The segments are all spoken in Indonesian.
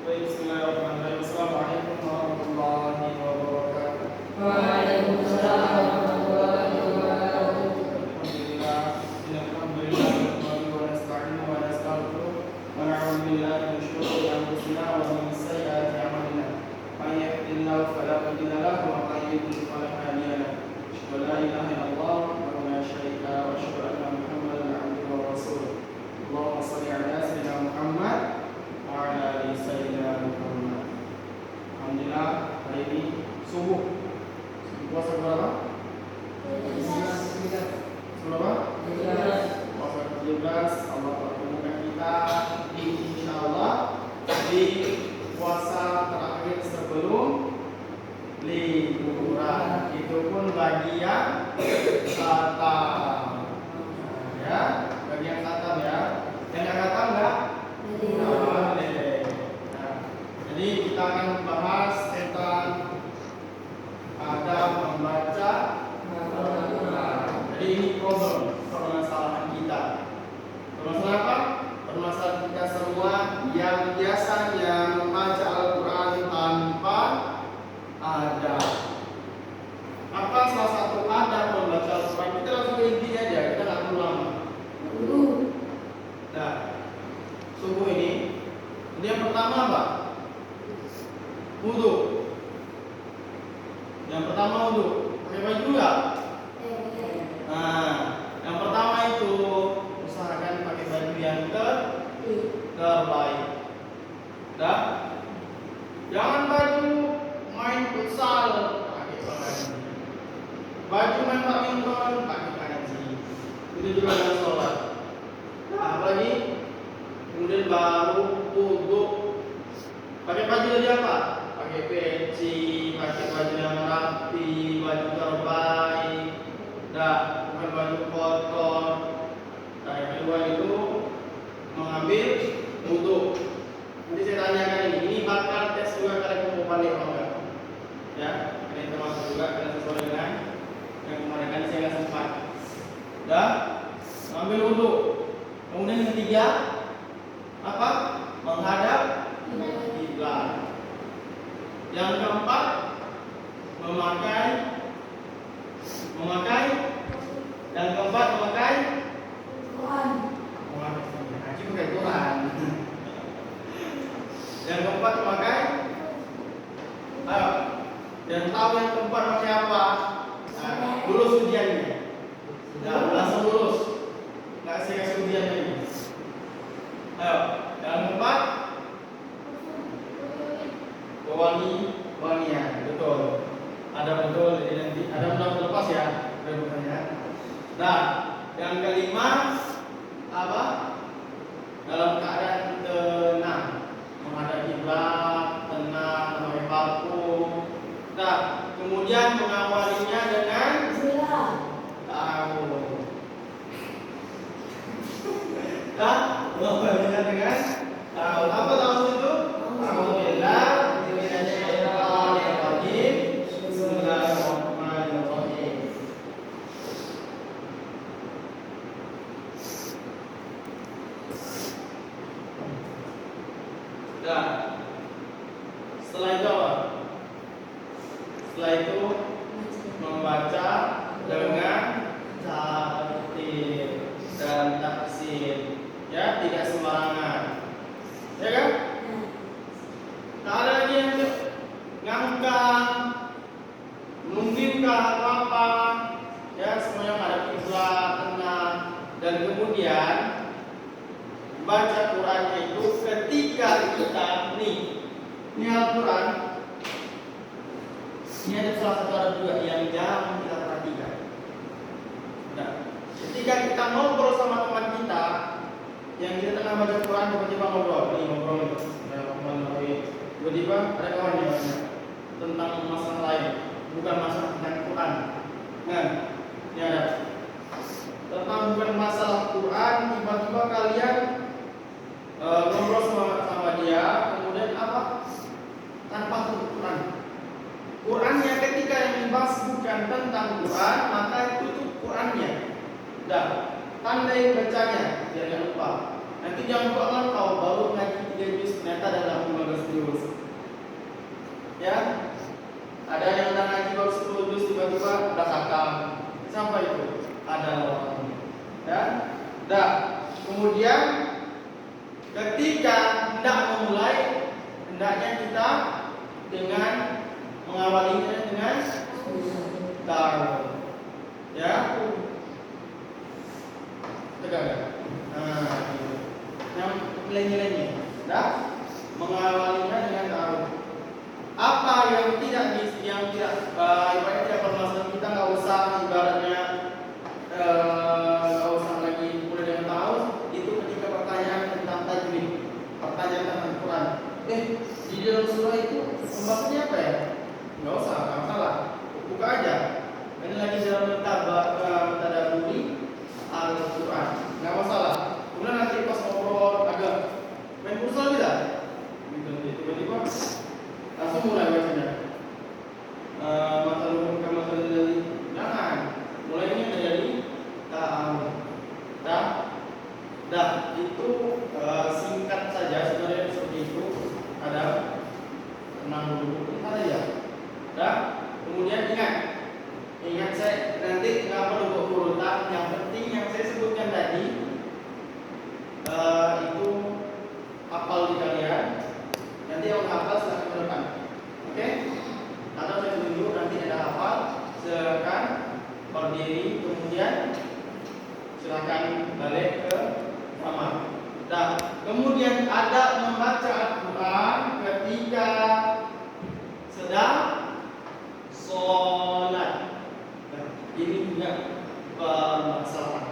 Baik, bismillahirrahmanirrahim. Assalamualaikum warahmatullahi wabarakatuh. Waalaikumsalam warahmatullahi wabarakatuh. Alhamdulillah, alhamdulillah, nahmaduhu wa nasta'inuhu wa nastaghfiruh wa na'udzu billahi min shururi anfusina wa min sayyiati a'malina. May yahdihillahu fala mudilla lahu wa may yudlil fala hadiya lahu. Asyhadu an la ilaha illallah wa la syarika lahu wa asyhadu anna Muhammadan 'abduhu wa rasuluh. Allahumma shalli 'ala sayyidina Muhammad wa 'ala ali sayyidina Muhammad. Alhamdulillah, hari ini subuh. Puasa berapa? Berapa? Puasa 17. Allah pertemukan kita insyaallah di puasa terakhir sebelum liburan. Itu pun bagian khatam. Ya, bagian khatam ya. Yang nggak khatam nggak? Boleh. Nah, jadi kita akan membahas tentang adab membaca Al-Quran. Jadi ini problem, permasalahan kita. Permasalahan apa? Permasalahan kita semua yang biasanya membaca Al-Quran tanpa adab. Apa salah satu adab membaca Al-Quran? Kita langsung ke intinya aja, kita nggak perlu lama. Nah, subuh ini yang pertama apa? Wudu. Yang pertama wudu, pakai baju enggak? Nah, yang pertama itu usahakan pakai baju yang terbaik. Dah? Jangan baju main futsal pakai pengganti. Baju main badminton pakai pengganti. Itu juga dalam sholat. Nah, apalagi kemudian baru wudu. Pakai baju dari apa? Pakai peci, pakai baju yang rapi, baju terbaik, bukan baju kotor. Nah, yang kedua itu mengambil wudu. Nanti saya tanyakan ini bakal tes juga kalian mau balik atau enggak? Ya, ini termasuk juga kalian sesuai dengan yang kemarin kan saya nggak sempat. Mengambil wudu. Kemudian yang ketiga apa? Menghadap kiblat. Yang keempat memakai yang keempat memakai Quran. Haji pakai Quran. Yang keempat memakai dan tahu yang keempat pakai apa? Lulus ujiannya. Langsung lulus. Nggak saya kasih ujian lagi. Yang keempat wangian, betul. Ada betul, jadi nanti ada mudah lepas ya, berikutnya. Nah, yang kelima apa? Dalam keadaan tenang, menghadap kiblat, tenang, memakai parfum. Nah, kemudian mengawalinya dengan tahu. Mengawalinya dengan tahu. Apa tahu itu? Alhamdulillah. Setelah itu apa? Setelah itu membaca dengan tartil dan tafsir, ya, tidak sembarangan, ya kan? Tak ada lagi yang ngangkang, menunggingkan atau apa, ya, semuanya pada kiblat, tenang, dan kemudian baca Qurannya itu ketika kita ini Al-Quran. Ini ada salah satu adab juga yang jarang kita perhatikan. Nah, ketika kita ngobrol sama teman kita yang kita tengah baca Quran, tiba-tiba ngobrol, tiba-tiba ada kawan yang nanya tentang masalah lain, bukan masalah tentang Quran. Nah, ini ada tentang bukan masalah Quran, tiba-tiba kalian ngobrol sama dia, kemudian apa? Tanpa Quran. Qurannya ketika yang dibahas bukan tentang Quran, maka tutup Qurannya. Tandai bacanya, jangan lupa. Nanti jangan lupa tahu baru ngaji 3 juz ternyata dalam 15 Kemudian ketika hendak memulai, hendaknya kita dengan mengawalinya dengan tar. Ya. Tegak. Nah, gitu. Yang nilai-nilainya. Dah. Mengawalinya dengan tar. Apa yang tidak ibaratnya tidak permasalahan, kita nggak usah ibaratnya nggak usah lagi mulai dengan tahu. Itu ketika pertanyaan tentang tajwid, pertanyaan tentang Quran. Di dalam surah itu pembahasannya apa ya? Nggak usah, nggak masalah. Buka aja. Ini lagi dalam tadaburi Al-Quran, nggak masalah. Kemudian nanti pas ngobrol agak main futsal kita, gitu, tiba-tiba langsung mulai bacanya. Masalun kama dari jangan. Mulainya dari dah itu singkat saja sebenarnya seperti itu. Ada 6 ada ya. Dah. Kemudian ingat saya nanti nggak perlu urutan. Yang penting yang saya sebutkan tadi itu hafal di kalian. Nanti yang hafal silahkan ke depan. Oke? Atau saya tunjuk nanti ada hafal, silakan berdiri, kemudian silakan balik ke kamar. Nah, kemudian ada membaca Al-Quran ketika sedang sholat. Nah, ini juga bermasalah.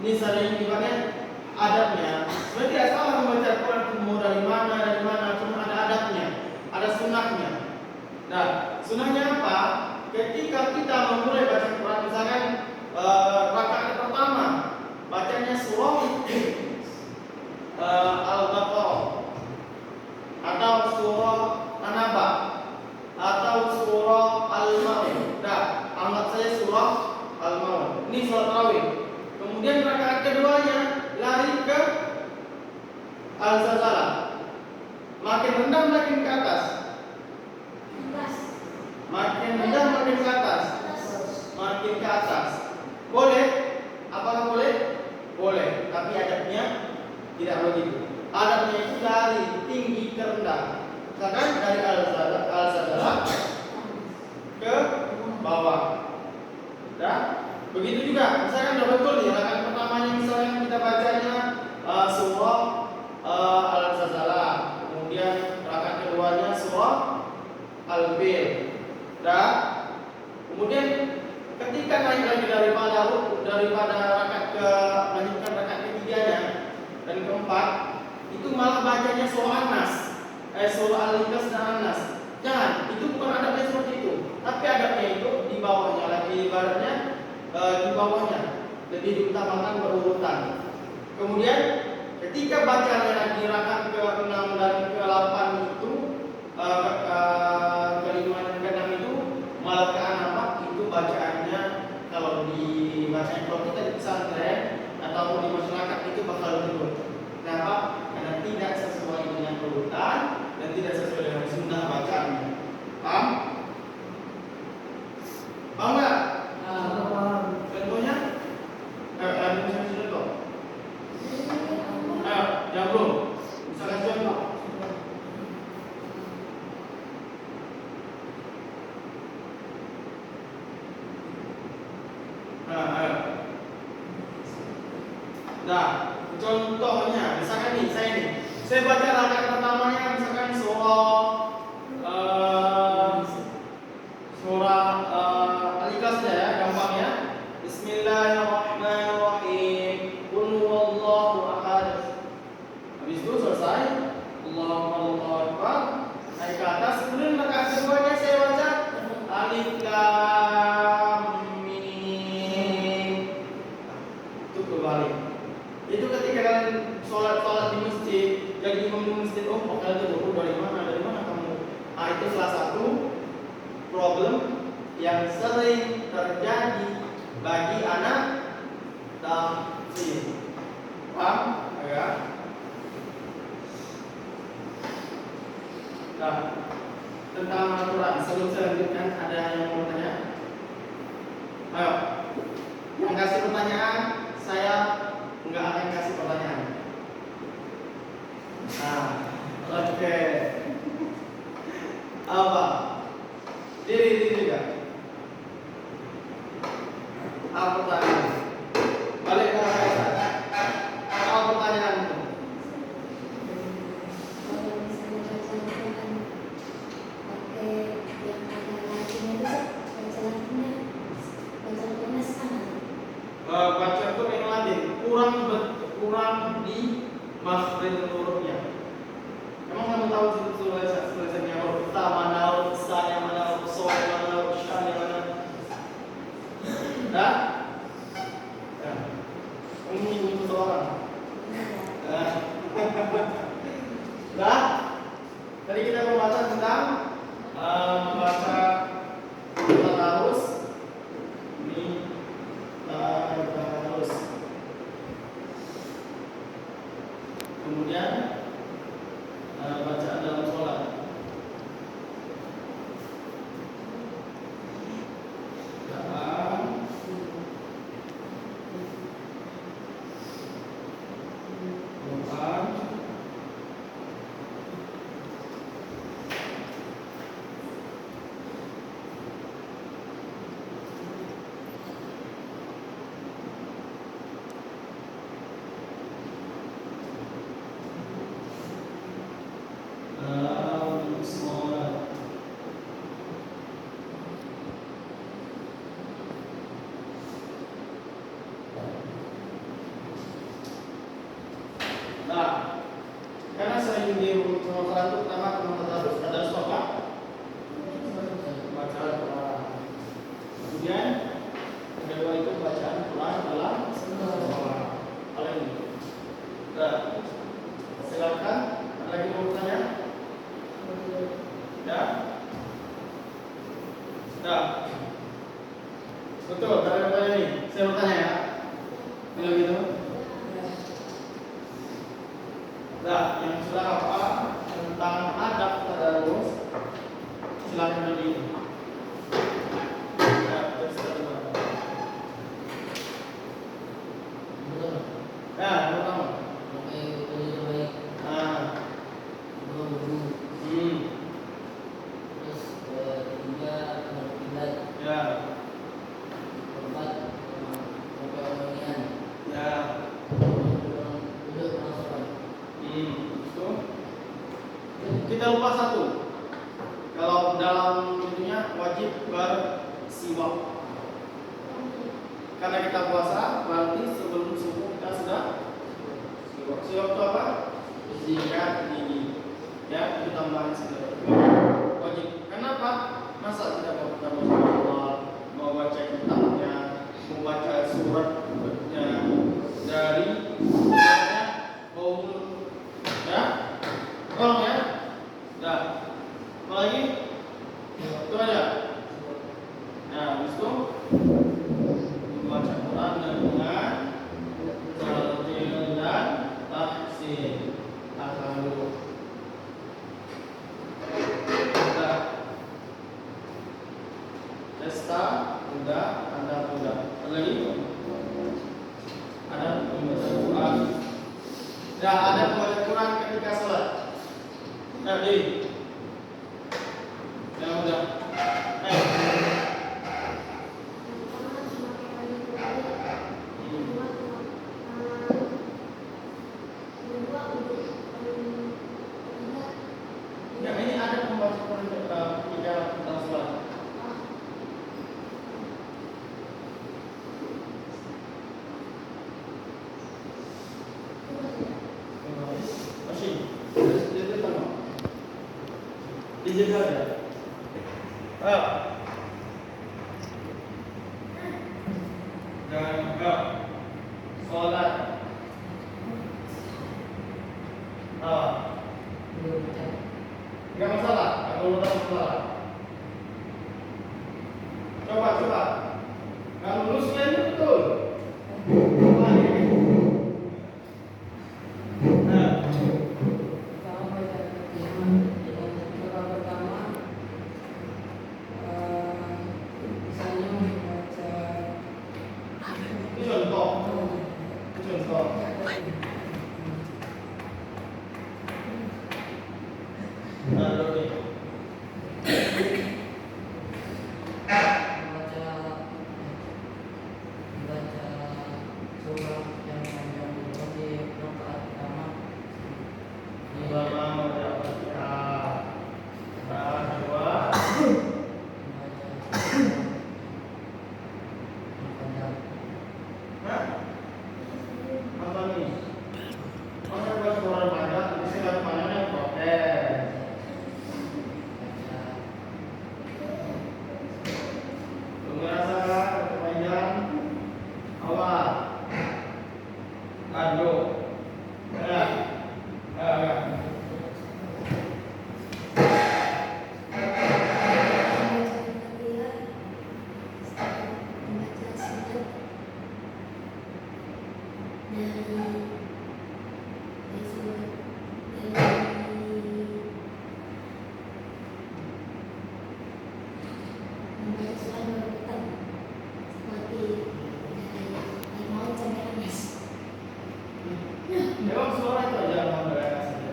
Ini sering dipakai adabnya. Sebenarnya tidak salah membaca Al-Quran mau dari mana, cuma ada adabnya, ada sunnahnya. Nah, sunnahnya apa? Ketika kita memulai baca Quran, misalkan rakaat pertama bacanya surah Al-Baqarah atau surah An-Naba atau surah Al-Maun. Nah, anggap saja surah Al-Maun. Ini surah tarawih. Kemudian rakaat keduanya lari ke Al-Zalzalah. Makin rendah makin ke atas. Makin rendah makin ke atas. Makin ke atas. Boleh? Apakah boleh? Boleh, tapi adabnya tidak begitu. Adabnya itu dari tinggi ke rendah. Misalkan dari Al-Zalzalah ke bawah. Dah? Begitu juga. Misalkan sudah betul ya, rakaat pertamanya misalnya kita bacanya surah Al-Zalzalah. Kemudian rakaat keduanya surah Al-Fil. Dah? Kemudian ketika naik lagi daripada rakaat ke melanjutkan rakaat ketiganya dan keempat, itu malah bacanya surah An-Nas, surah Al-Ikhlas dan An-Nas. Jangan, itu bukan adabnya seperti itu. Tapi adabnya itu di bawahnya lagi, ibaratnya di bawahnya lebih diutamakan berurutan. Kemudian ketika bacanya lagi rakaat ke-6 dan ke-8 itu ke-5 dan ke-6 itu malah ke An-Naba, itu bacaannya kalau kita di pesantren atau di masyarakat itu bakal turun. Kenapa? Karena tidak sesuai dengan urutan dan tidak sesuai dengan sunnah bacaannya. Paham? Paham nggak? Contohnya? Bisa contoh? Yang belum? Bisa kasih contoh? Nah, contohnya, misalkan nih, saya baca rakaat pertamanya misalkan surah Al-Ikhlas saja ya, gampang ya. Bismillahirrahmanirrahim. Qul huwallahu ahad. Habis itu selesai. Allahu akbar. Naik ke atas, kemudian rakaat keduanya saya baca Alif Lam Mim. Itu kebalik. Itu ketika kalian sholat di masjid, jadi imam di masjid, kalian itu dari mana kamu? Itu salah satu problem yang sering terjadi bagi anak tafsir. Paham? Ya. Nah, tentang Al-Quran, sebelum saya lanjutkan, ada yang mau tanya? Ayo, yang kasih pertanyaan saya nggak akan kasih pertanyaan. Nah, oke. Apa? Diri juga. Apa pertanyaan? Balik ke saya. Apa pertanyaan itu? Kalau misalnya baca Al-Quran pakai yang ada lakinya itu baca lakinya baca Al-Quran sama. Baca itu yang Latin kurang di makhraj hurufnya. Emang kamu tahu tulisannya huruf ta mana, huruf sa yang mana, huruf so yang mana, huruf sha yang mana? Dah? Ya. Ini untuk seorang. Dah? Tadi kita membaca tentang membaca tadarus. Ini tadarus. Kemudian bacaan dalam sholat. Bacaan Quran dalam sholat. Nah, karena sering di Quran itu pertama tadarus apa? Bacaan Quran. Kemudian kedua itu bacaan Quran dalam sholat. Paling itu. Nah, silakan. Ada lagi mau bertanya? Ya? Sudah. Betul, ada yang bertanya nih. Saya bertanya ya. Bila gitu. Nah, yang sudah apa tentang adab tadarus? Silakan lebih. Ya, terserah. Ya, pertama. Ya. Itu. Kita lupa satu. Kalau dalam itunya wajib bersiwak. Karena kita puasa, berarti sebelum subuh kita sudah siwak. Siwak itu apa? Sikat gigi. Ya, itu tambahan segala. Wajib. Kenapa? Masa kita mau mau baca kitabnya, mau baca suratnya dari bau mulut, ya? Tolong ya. Dah. Apa lagi? Itu aja. Nah, habis itu membaca Quran dengan tartil dan tahsin. Alhamdulillah. Desta udah, ada udah. Ada lagi? Ada membaca Quran. Ya, ada membaca Quran ketika sholat. Jadi, yang udah. Ya, ini ada membaca Quran ketika sholat. Masih. Dia tengok. Dijaga ya. Jangan sholat. Enggak masalah. Kalau udah masalah. Coba. Kalau lulusnya itu betul. Contoh. Dodi? Membaca surah yang panjang dulu di rakaat pertama. Pertama membaca Al-Fatihah. Rakaat kedua Membaca surah yang panjang. Hah? Apa nih? Masa buat suara panjang, nanti saya panjangnya protes. Baca Lu ngerasa panjang? Awal. Kado. Ya. Ya. Memang suara itu aja alhamdulillah saja.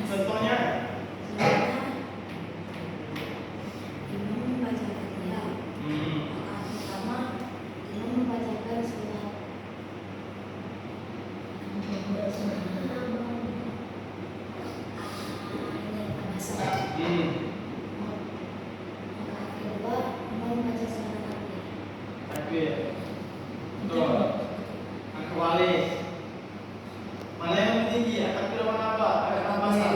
Contohnya, takbir. Betul. Angka wali. Mana yang lebih tinggi? Takbir mana apa? Ada apa pasal?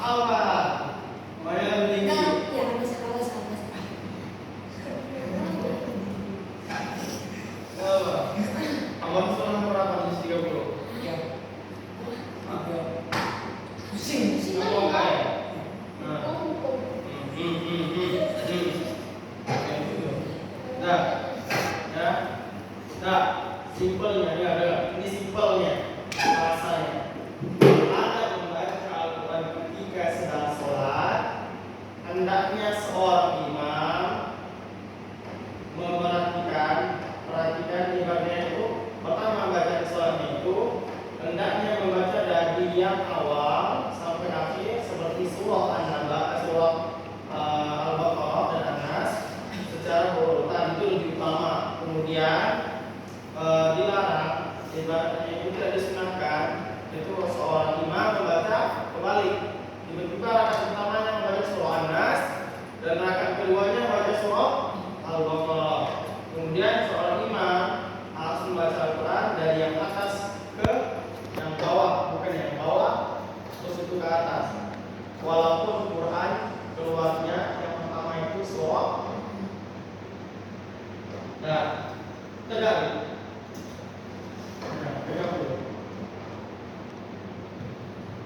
Apa? Mana yang lebih tinggi? Apa? Awal surah berapa? 30. Apa kayak? Nah. Nah, ya, nah, simpelnya ya, ada. Ini simpelnya, bahasanya. Ada membaca Al-Quran ketika sedang sholat, hendaknya seorang imam perhatikan ibadahnya itu. Pertama baca sholatnya itu, hendaknya membaca dari yang awal sampai akhir seperti surah Al-Baqarah dan An-Nas secara berurutan, itu lebih utama. Kemudian dilarang, ibaratnya itu tidak disunahkan itu seorang imam membaca kebalik. Tiba-tiba rakaat pertamanya membaca surah An-Nas dan rakaat keduanya membaca surah Al-Baqarah. Kemudian seorang imam harus membaca Al-Quran dari yang atas ke yang bawah, bukan yang bawah terus itu ke atas. Walaupun Quran keluarnya yang pertama itu surah. Nah, tegak. Nah, tegak dulu.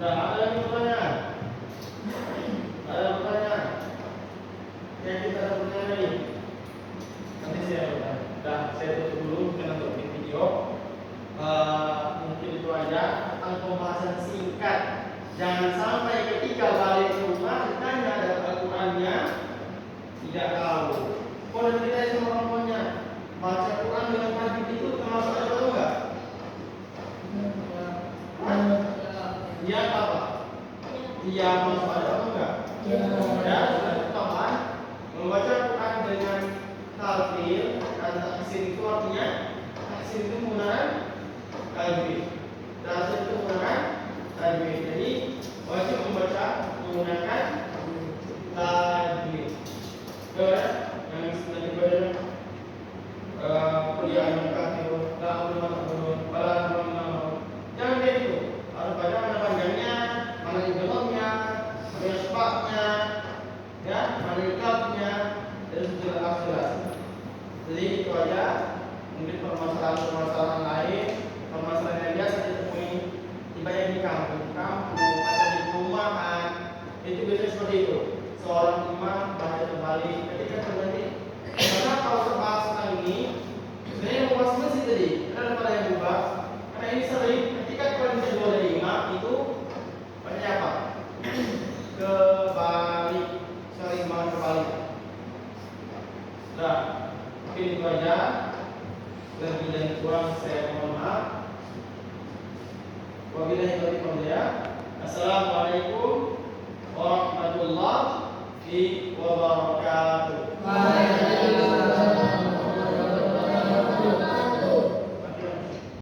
Nah, ada yang pertanyaan? Ada pertanyaan? Yang kita ada pertanyaan ini? Nanti saya bertanya. Dah, saya tutup dulu mungkin untuk video. Mungkin itu aja tentang pembahasan singkat. Jangan sampai ketika balik ke rumah ditanya ada Al-Qurannya tidak tahu. Kau dan kita sama orang tuanya baca Quran dengan tajwid itu termasuk ada atau enggak? Iya apa? Iya masuk ada atau enggak? Ya sudah ketahuan. Membaca Quran dengan talqin dan taksir itu artinya taksir itu menggunakan tajwid. Taksir itu menggunakan tajwid. Jadi wajib membaca menggunakan tajwid. Yang sudah dibaca kuliah yang kafir, jangan kayak gitu. Harus baca mana panjangnya, mana idghamnya, mana ikhfa'nya, ya, mana iqlabnya, dan jelas. Jadi itu aja. Mungkin permasalahan lain, permasalahan yang biasa ditemui ibadah di kampung atau di perumahan, itu biasanya seperti itu. Seorang imam baca terbalik ketika terjadi. Karena kalau sebahas tentang ini, sebenarnya membahas masjid tadi, kenapa ada yang berubah? Karena ini sering ketika kalian kedua dari imam itu baca apa? Kebalik, sering banget kebalik. Nah, mungkin itu aja. Lebih dan kurang saya mohon maaf. Wabillahi taufiq wal hidayah. Assalamualaikum warahmatullahi wabarakatuh.